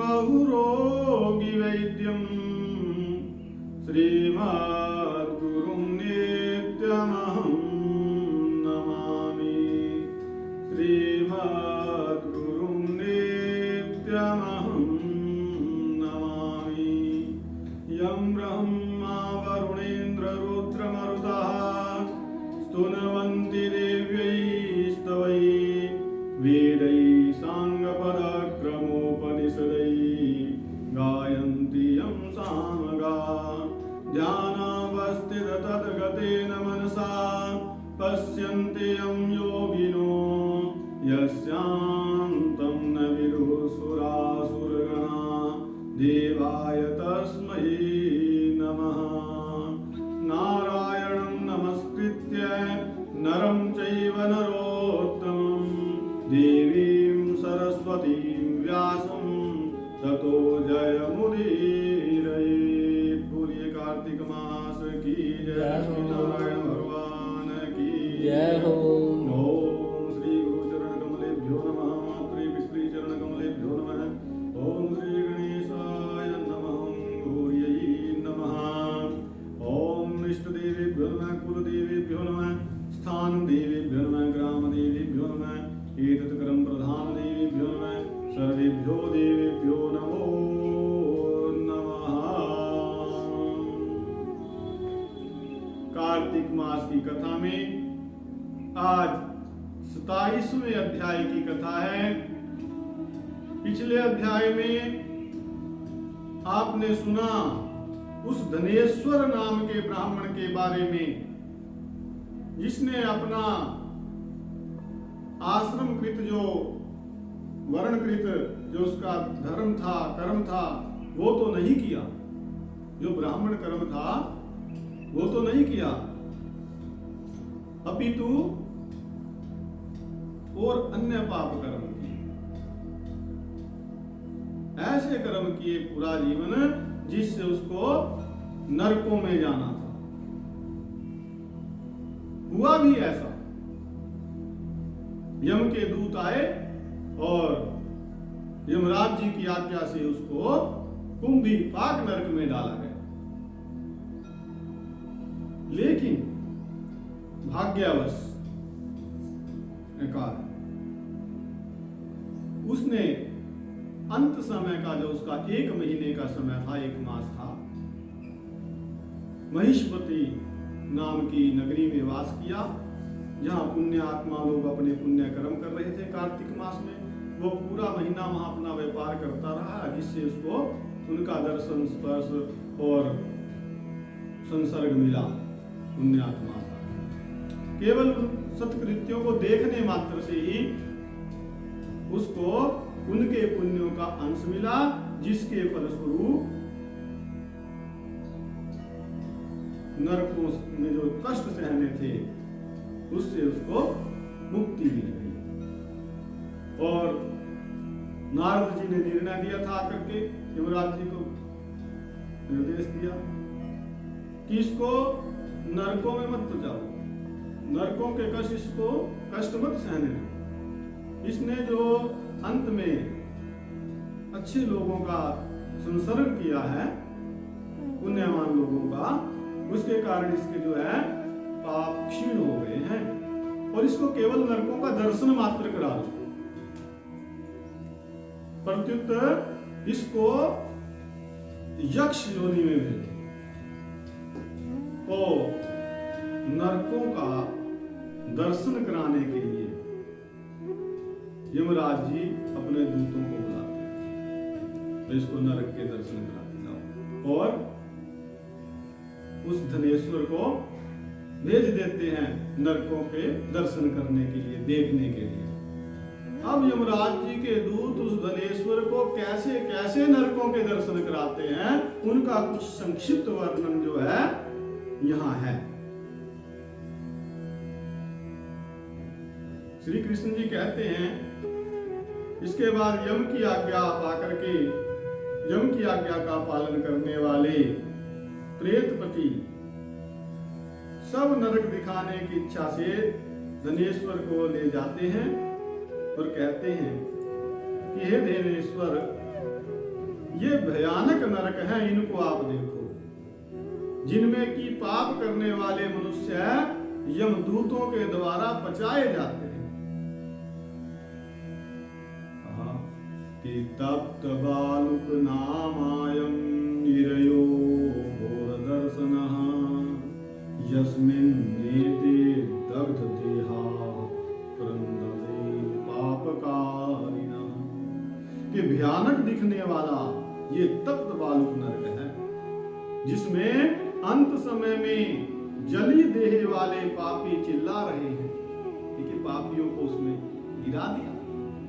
बहुरोगी वैद्यं श्रीमद्गुरुं नित्यमहं नमामि। श्रीमद्गुरुं नित्यमहं नमामि। यं ब्रह्मा वरुणेन्द्र रुद्रमरुतः स्तुवन्ति देव्यैस्तवैः वेदैः साङ्गपदक्रमोपनिषदैः गायन्ति यं सामगाः। ध्यानावस्थिततद्गतेन मनसा पश्यन्ति यं योगिनो यस्यान्तं न विदुः सुरासुरगणा। देवाय तस्मै नमः। नारायणं नमस्कृत्य नरं चैव नरोत्तमं देवीं सरस्वतीं व्यासं ततो जयमुदीरयेत्। बोलिए कार्तिक मास की जय। नारायण भगवान की जय हो। ओम श्री गुरु चरण कमलेभ्यो नमः। श्री विष्णु चरण कमलेभ्यो नमः। ओम श्री गणेशाय नमः। गौर्यै नमः। ओम इष्ट देवेभ्यो नमः। कुल देवेभ्यो नमः। स्थान देवेभ्यो नमः। ग्राम देवेभ्यो नमः। एतत् कर्म प्रधान देवेभ्यो नमः। सर्वेभ्यो देवेभ्यो नमो नमः। कार्तिक मास की कथा में आज 27वें अध्याय की कथा है। पिछले अध्याय में आपने सुना उस धनेश्वर नाम के ब्राह्मण के बारे में जिसने अपना आश्रमकृत जो वर्णकृत जो उसका धर्म था कर्म था वो तो नहीं किया। जो ब्राह्मण कर्म था वो तो नहीं किया, अपितु और अन्य पाप कर्म किए। ऐसे कर्म किए पूरा जीवन जिससे उसको नरकों में जाना था। हुआ भी ऐसा। यम के दूत आए और यमराज जी की आज्ञा से उसको कुंभी पाक नरक में डाला गया। लेकिन भाग्यवश उसने अंत समय का जो उसका 1 महीने का समय था, 1 मास था, महिष्मति नाम की नगरी में वास किया, जहां पुण्य आत्मा लोग अपने पुण्य कर्म कर रहे थे। कार्तिक मास में वो पूरा महीना वहां अपना व्यापार करता रहा, जिससे उसको उनका दर्शन स्पर्श और संसर्ग मिला पुण्य आत्मा का। केवल सत्कृत्यों को देखने मात्र से ही उसको उनके पुण्यों का अंश मिला, जिसके फलस्वरूप नरकों में जो कष्ट सहने थे उससे उसको मुक्ति मिल गई। और नारद जी ने निर्णय दिया था आकर के यमराज जी को निर्देश दिया कि इसको नरकों में मत जाओ, नरकों के कष्ट इसको कष्ट मत सहने दो। इसने जो अंत में अच्छे लोगों का संसर्ग किया है, पुण्यवान लोगों का, उसके कारण इसके जो है पाप क्षीण हो गए हैं। और इसको केवल नरकों का दर्शन मात्र करा दो, प्रत्युत्तर इसको यक्ष योनि में भेजो। तो नरकों का दर्शन कराने के लिए यमराज जी अपने दूतों को बुलाते हैं, तो इसको नरक के दर्शन कराते जाओ। और उस धनेश्वर को भेज देते हैं नरकों के दर्शन करने के लिए, देखने के लिए। अब यमराज जी के दूत उस धनेश्वर को कैसे कैसे नरकों के दर्शन कराते हैं, उनका कुछ संक्षिप्त वर्णन जो है यहां है। श्री कृष्ण जी कहते हैं, इसके बाद यम की आज्ञा पाकर के, यम की आज्ञा का पालन करने वाले प्रेतपति सब नरक दिखाने की इच्छा से धनेश्वर को ले जाते हैं और कहते हैं कि हे धनेश्वर, ये भयानक नरक है, इनको आप देखो, जिनमें की पाप करने वाले मनुष्य यमदूतों के द्वारा पचाए जाते हैं। कि तप्त बालुक नामायं निरयो घोर दर्शनः यस्मिन्नेते दग्ध देहा क्रन्दते पापकारिणः। कि भयानक दिखने वाला ये तप्त बालुक नरक है, जिसमें अंत समय में जली देह वाले पापी चिल्ला रहे हैं कि पापियों को उसमें गिरा दिया,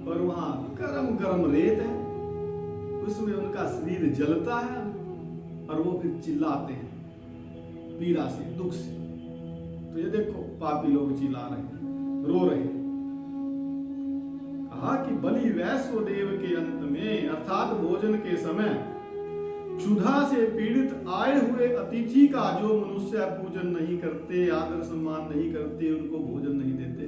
और वहां गरम गरम रेत है, उसमें उनका शरीर जलता है और वो फिर चिल्लाते हैं पीड़ा से, दुख से। तो ये देखो पापी लोग चिल्ला रहे हैं, रो रहे हैं। कहा कि बलि वैश्वदेव के अंत में अर्थात भोजन के समय क्षुधा से पीड़ित आए हुए अतिथि का जो मनुष्य पूजन नहीं करते, आदर सम्मान नहीं करते, उनको भोजन नहीं देते,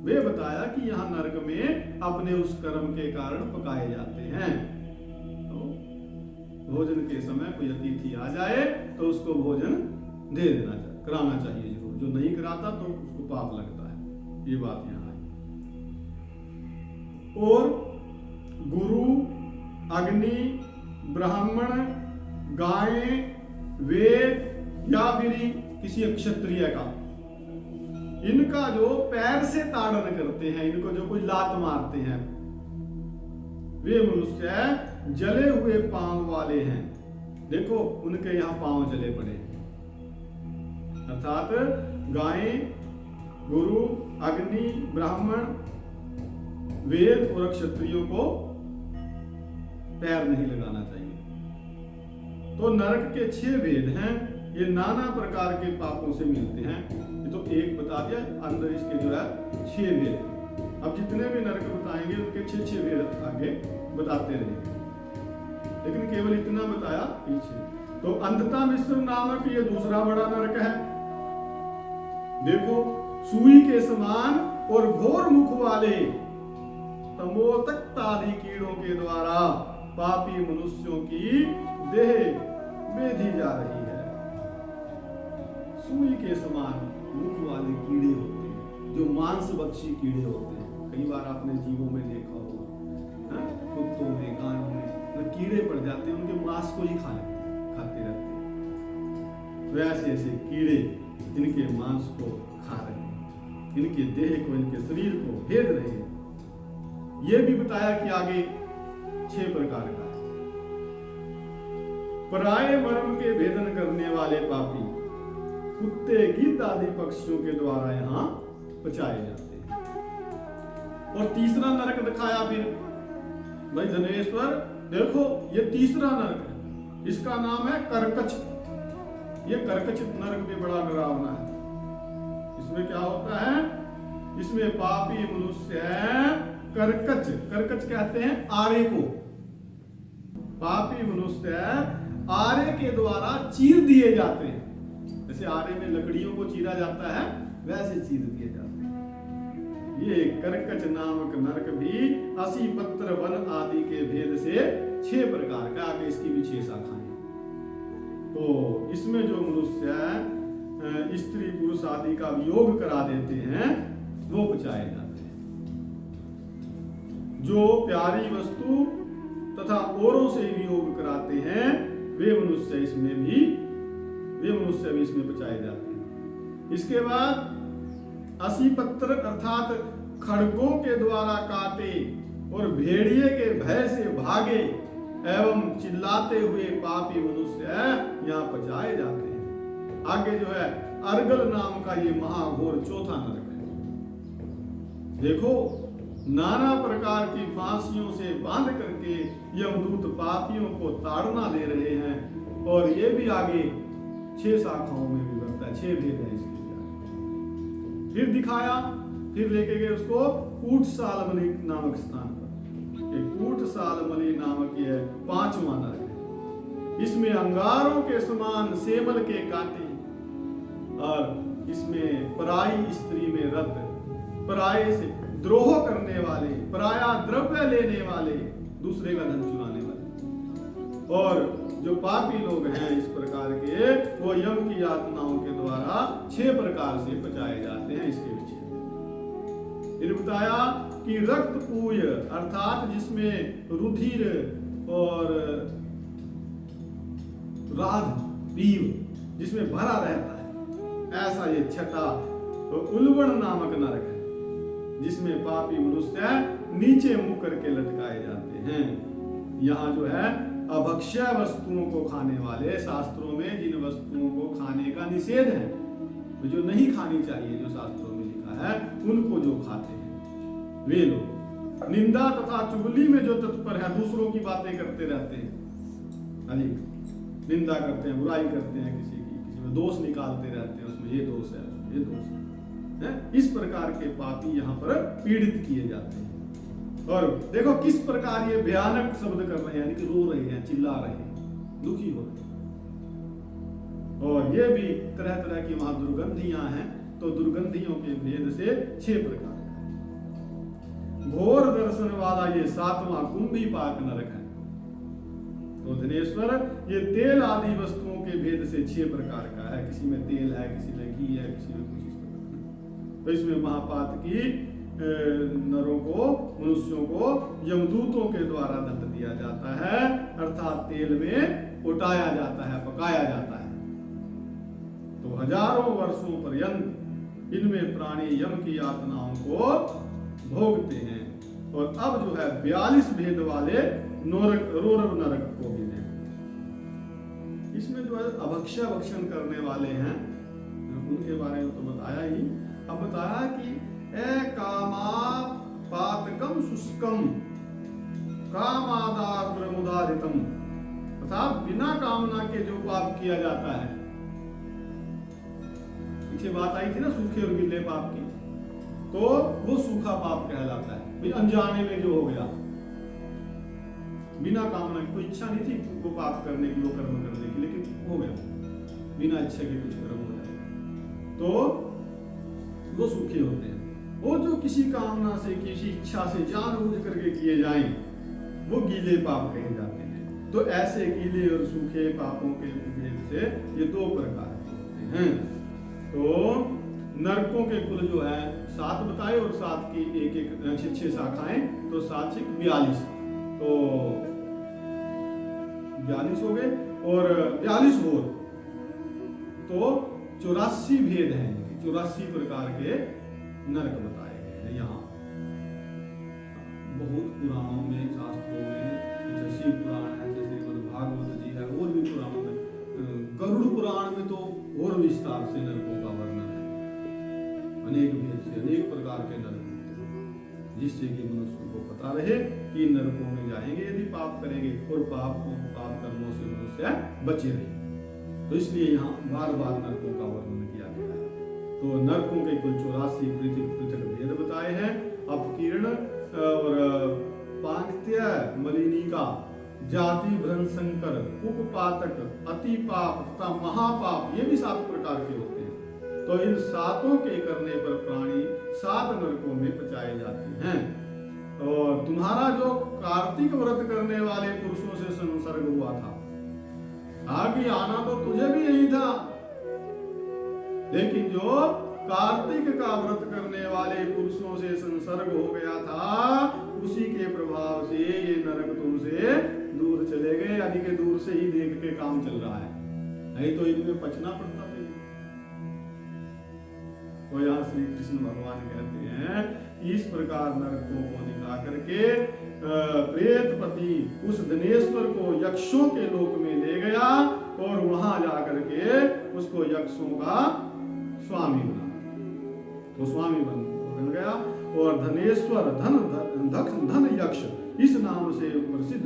वे बताया कि यहाँ नरक में अपने उस कर्म के कारण पकाए जाते हैं। तो भोजन के समय कोई अतिथि आ जाए तो उसको भोजन दे देना चाहिए, कराना चाहिए जरूर। जो नहीं कराता तो उसको पाप लगता है। ये बात यहाँ है। और गुरु, अग्नि, ब्राह्मण, गाय, वेद या फिर किसी क्षत्रिय का, इनका जो पैर से ताड़न करते हैं, इनको जो कोई लात मारते हैं, वे मनुष्य जले हुए पांव वाले हैं। देखो उनके यहाँ पांव जले पड़े, अर्थात गाय, गुरु, अग्नि, ब्राह्मण, वेद और क्षत्रियों को पैर नहीं लगाना चाहिए। तो नरक के 6 भेद हैं। ये नाना प्रकार के पापों से मिलते हैं। ये तो एक बता दिया, अंदर इसके जो है 6 भेद हैं। अब जितने भी नरक बताएंगे उनके 6 भेद आगे बताते रहेंगे, लेकिन केवल इतना बताया पीछे। तो अंधता मिश्र नामक ये दूसरा बड़ा नरक है। देखो सुई के समान और घोर मुख वाले तमोतक आदि कीड़ों के द्वारा पापी मनुष्यों की देह बेधी जा रही है। सुई के समान मुख वाले कीड़े होते हैं, जो मांसभक्षी कीड़े होते हैं। कई बार आपने जीवों में देखा होगा, कुत्तों में, गायों में कीड़े पड़ जाते हैं, उनके मांस को ही खाते रहते हैं। तो ऐसे ऐसे कीड़े इनके मांस को खा रहे हैं, इनके देह को, इनके शरीर को भेद रहे हैं। ये भी बताया कि आगे 6 प्रकार का है। पराये मर्म के भेदन करने वाले पापी कुत्ते, गिद्ध आदि पक्षियों के द्वारा यहाँ पचाए जाते हैं। और तीसरा नरक दिखाया फिर भाई धनेश्वर, देखो ये तीसरा नरक है, इसका नाम है कर्कच। ये कर्कच नरक भी बड़ा डरावना है। इसमें क्या होता है? इसमें पापी मनुष्य कर्कच, कर्कच कहते हैं आरे को, पापी मनुष्य आरे के द्वारा चीर दिए जाते हैं। जैसे आरे में लकड़ियों को चीरा जाता है, वैसे चीर दिए जाते हैं। ये कर्कच नामक नरक भी 80 पत्र वन आदि के भेद से 6 प्रकार का, आगे इसकी भी 6 शाखाएं। तो इसमें जो मनुष्य स्त्री पुरुष आदि का वियोग करा देते हैं, वो पचाए जाते हैं। जो प्यारी वस्तु तथा औरों से वियोग कराते हैं, वे मनुष्य भी इसमें पचाए जाते हैं। इसके बाद 80 पत्र अर्थात खड़गों के द्वारा काटे और भेड़िए के भय से भागे एवं चिल्लाते हुए पापी मनुष्य यहाँ पचाए जाते हैं। आगे जो है अर्गल नाम का ये महाघोर चौथा नरक है। देखो नाना प्रकार की फांसियों से बांध करके यमदूत पापियों को ताड़ना दे रहे हैं। और ये भी आगे 6 शाखाओं में भी बनता है, 6 भेद है इसके। फिर दिखाया, फिर लेके गए उसको कूटसालमली नामक स्थान पर। एक कूटसालमली नामक यह 5वां नरक है। इसमें अंगारों के समान सेमल के कांटे, और इसमें पराई स्त्री में रद्द, पराये से द्रोह करने वाले, पराया द्रव्य लेने वाले, दूसरे का धन चुराने वाले, और जो पापी लोग हैं इस प्रकार के, वो यम की यातनाओं के द्वारा 6 प्रकार से बचाए जाते हैं। इसके विषय में फिर बताया कि रक्त पूय अर्थात जिसमें रुधिर और राध पीव जिसमें भरा रहता है, ऐसा ये छठा तो उल्बण नामक नरक है, जिसमें पापी मनुष्य नीचे मुंह करके लटकाए जाते हैं। यहाँ जो है अभक्ष्य वस्तुओं को खाने वाले, शास्त्रों में जिन वस्तुओं को खाने का निषेध है, तो जो नहीं खानी चाहिए, जो शास्त्रों में लिखा है, उनको जो खाते हैं वे लोग। निंदा तथा चुगली में जो तत्पर है, दूसरों की बातें करते रहते हैं, अधिक निंदा करते हैं, बुराई करते हैं, किसी में दोष निकालते रहते हैं, उसमें ये दोष है, उसमें ये दोष है। इस प्रकार के पापी यहाँ पर पीड़ित किए जाते हैं। और देखो किस प्रकार ये भयानक शब्द कर रहे हैं, यानी कि रो रहे हैं, चिल्ला रहे हैं, दुखी हो रहे हैं। और ये भी तरह तरह की वहां दुर्गंधियां हैं, तो दुर्गंधियों के भेद से 6 प्रकार का। घोर दर्शन वाला ये 7वां कुंभी पाक नरक है। तो धनेश्वर ये तेल आदि वस्तुओं के भेद से 6 प्रकार का है। किसी में तेल है, किसी में घी है, किसी में कुछ इस प्रकार। तो इसमें महापात की नरों को, मनुष्यों को यमदूतों के द्वारा दंड दिया जाता है, अर्थात तेल में उटाया जाता है, पकाया जाता है। तो हजारों वर्षों पर्यंत इनमें प्राणी यम की यातनाओं को भोगते हैं। और अब जो है 42 भेद वाले रोरव नरक को भी है। इसमें जो है अभक्ष्य भक्षण करने वाले हैं, उनके बारे में तो बताया ही। अब बताया कि कामा पातकम शुष्कम कामादार मुदारितम, अर्थात बिना कामना के जो पाप किया जाता है। पीछे बात आई थी ना सूखे और गीले पाप की, तो वो सूखा पाप कहलाता है। अनजाने में जो हो गया, बिना कामना की, कोई इच्छा नहीं थी वो पाप करने की, वो कर्म करने की, लेकिन हो गया, बिना इच्छा के कुछ कर्म हो जाए, तो वो सूखे होते हैं। वो जो किसी कामना से, किसी इच्छा से जानबूझ करके किए जाएं, वो गीले पाप कहे जाते हैं। तो ऐसे गीले और सूखे पापों के भेद से ये 2 प्रकार के होते हैं। तो नरकों के कुल जो है 7 बताए, और 7 की एक 6 शाखाएं, तो 7 से 42, तो 42 हो गए। और 42 हो तो 84 भेद हैं, 84 प्रकार के नरक बताए गए हैं। यहाँ बहुत पुराणों में, शास्त्रों में, जैसे शिव पुराण है, जैसे भागवत जी है, और भी पुराणों में, गरुड़ पुराण में तो और विस्तार से नरकों का वर्णन है। अनेक भेद से अनेक प्रकार के नरक होते हैं, जिससे कि मनुष्य को पता रहे कि नरकों में जाएंगे यदि पाप करेंगे, और पाप कर्मों से मनुष्य बचे रहे। तो इसलिए यहाँ बार बार नरकों का वर्णन किया गया है। तो नरकों के कुल 84 पृथक भेद बताए हैं। अपकीर्ण और पांक्त्य, मलिनिका, जाति भ्रंशंकर, उपपातक, अति पाप तथा महापाप, ये भी 7 प्रकार के होते हैं। तो इन 7 के करने पर प्राणी 7 नरकों में पचाए जाते हैं। और तुम्हारा जो कार्तिक व्रत करने वाले पुरुषों से संसर्ग हुआ था, आगे आना तो तुझे भी यही था, लेकिन जो कार्तिक का व्रत करने वाले पुरुषों से संसर्ग हो गया था, उसी के प्रभाव से ये नरक तुमसे दूर चले गए, यानी कि दूर से ही देख के काम चल रहा है, नहीं तो इनमें पचना पड़ता था। तो यहाँ श्री कृष्ण भगवान कहते हैं कि इस प्रकार नरकों को दिखा करके प्रेतपति उस धनेश्वर को यक्षों के लोक में ले गया, और वहां जाकर के उसको यक्षों का स्वामी बना। तो स्वामी बन गया, और धनेश्वर धन यक्ष इस नाम से प्रसिद्ध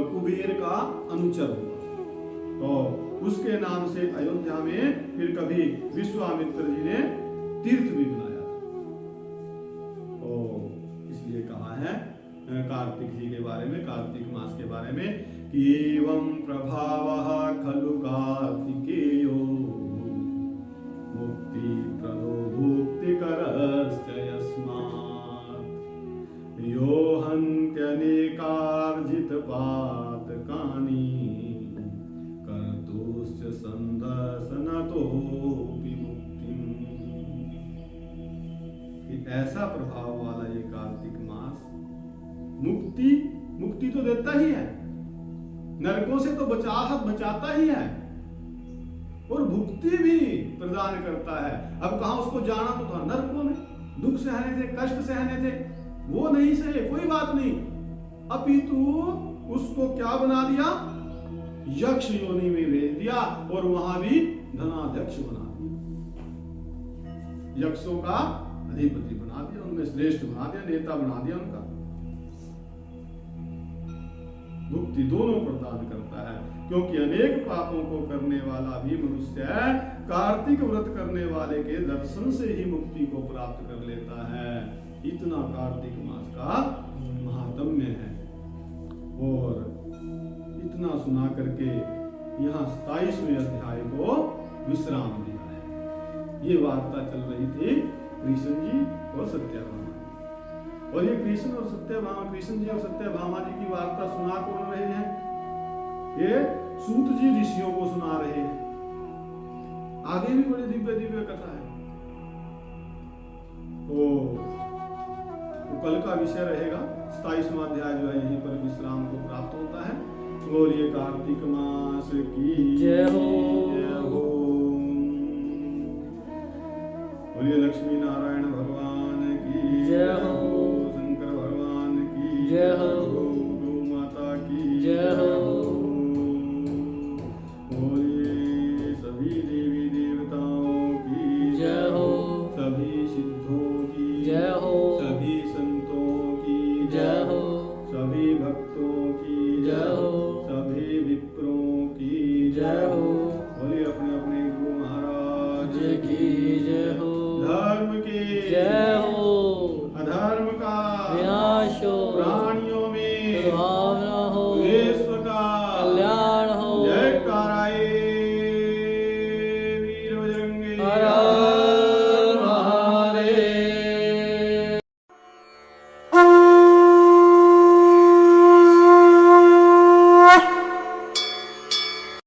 कुबेर का अनुचर हुआ। तो उसके नाम से अयोध्या में फिर कभी विश्वामित्र जी ने तीर्थ भी बनाया। तो इसलिए कहा है कार्तिक जी के बारे में, कार्तिक मास के बारे में, कि एवं प्रभावः खलु कार्तिकेयो मुक्ति प्रदो भुक्तिकरश्च यस्मात् यो हन्त्यनेकार्जित पातकानि संदर्शनतो विमुक्तिम। कि ऐसा प्रभाव वाला ये कार्तिक मास मुक्ति तो देता ही है, नरकों से तो बचाता ही है, और भुक्ति भी प्रदान करता है। अब कहां उसको जाना तो था नरकों में, दुख सहने थे, कष्ट सहने थे, वो नहीं सहे, कोई बात नहीं, अपितु उसको क्या बना दिया, यक्ष योनि में भेज दिया, और वहां भी धनाध्यक्ष बना दिया, यक्षों का अधिपति बना दिया, उनमें श्रेष्ठ बना दिया, नेता बना दिया उनका। मुक्ति दोनों प्रदान करता है, क्योंकि अनेक पापों को करने वाला भी मनुष्य कार्तिक व्रत करने वाले के दर्शन से ही मुक्ति को प्राप्त कर लेता है। इतना कार्तिक मास का महात्म्य है। और इतना सुना करके यहाँ 27वें अध्याय को विश्राम दिया है। ये वार्ता चल रही थी कृष्ण जी और सत्यभामा, और ये कृष्ण और सत्यभामा, कृष्ण जी और सत्यभामा जी की वार्ता सुना कौन रहे हैं, ये सूत जी ऋषियों को सुना रहे हैं। आगे भी बड़ी दिव्य दिव्य कथा है, तो कल का विषय रहेगा। 27वां अध्याय जो है यहीं पर विश्राम को प्राप्त होता है। बोलिए कार्तिक मास की जय हो। बोलिए लक्ष्मी नारायण भगवान की जय हो। शंकर भगवान की जय हो। गौ माता की जय हो।